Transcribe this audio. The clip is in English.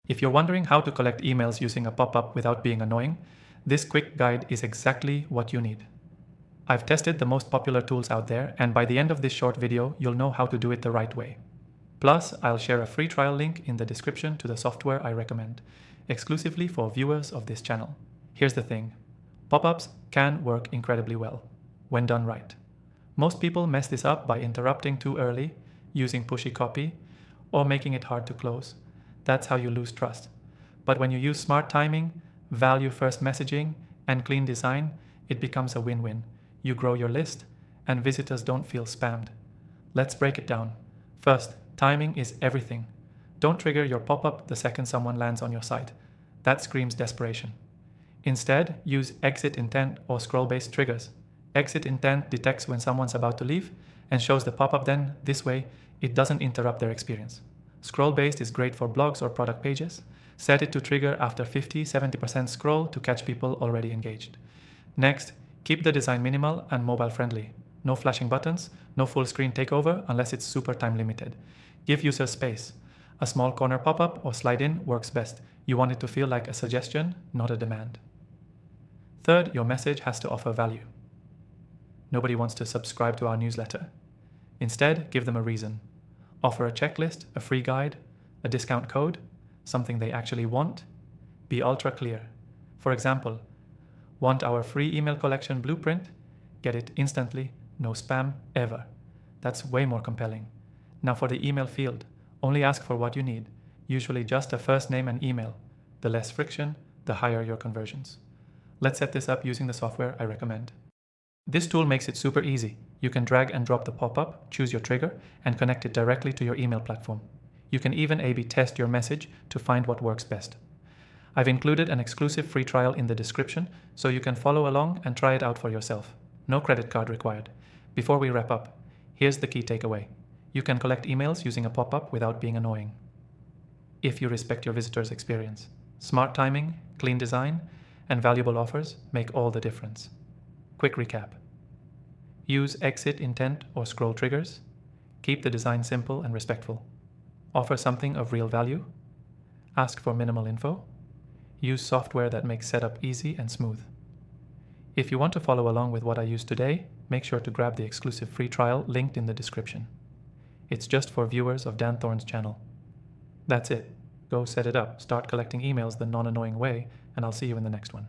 If you're wondering how to collect emails using a pop-up without being annoying, this quick guide is exactly what you need. I've tested the most popular tools out there, and by the end of this short video, you'll know how to do it the right way. Plus, I'll share a free trial link in the description to the software I recommend, exclusively for viewers of this channel. Here's the thing. Pop-ups can work incredibly well, when done right. Most people mess this up by interrupting too early, using pushy copy, or making it hard to close. That's how you lose trust. But when you use smart timing, value-first messaging, and clean design, it becomes a win-win. You grow your list, and visitors don't feel spammed. Let's break it down. First, timing is everything. Don't trigger your pop-up the second someone lands on your site. That screams desperation. Instead, use exit intent or scroll-based triggers. Exit intent detects when someone's about to leave and shows the pop-up then. This way, it doesn't interrupt their experience. Scroll-based is great for blogs or product pages. Set it to trigger after 50-70% scroll to catch people already engaged. Next, keep the design minimal and mobile-friendly. No flashing buttons, no full screen takeover unless it's super time limited. Give users space. A small corner pop-up or slide in works best. You want it to feel like a suggestion, not a demand. Third, your message has to offer value. Nobody wants to subscribe to our newsletter. Instead, give them a reason. Offer a checklist, a free guide, a discount code, something they actually want. Be ultra clear. For example, want our free email collection blueprint? Get it instantly, no spam, ever. That's way more compelling. Now for the email field, only ask for what you need, usually just a first name and email. The less friction, the higher your conversions. Let's set this up using the software I recommend. This tool makes it super easy. You can drag and drop the pop-up, choose your trigger, and connect it directly to your email platform. You can even A/B test your message to find what works best. I've included an exclusive free trial in the description, so you can follow along and try it out for yourself. No credit card required. Before we wrap up, here's the key takeaway. You can collect emails using a pop-up without being annoying, if you respect your visitor's experience. Smart timing, clean design, and valuable offers make all the difference. Quick recap. Use exit intent or scroll triggers. Keep the design simple and respectful. Offer something of real value. Ask for minimal info. Use software that makes setup easy and smooth. If you want to follow along with what I used today, make sure to grab the exclusive free trial linked in the description. It's just for viewers of Dan Thorne's channel. That's it. Go set it up, start collecting emails the non-annoying way, and I'll see you in the next one.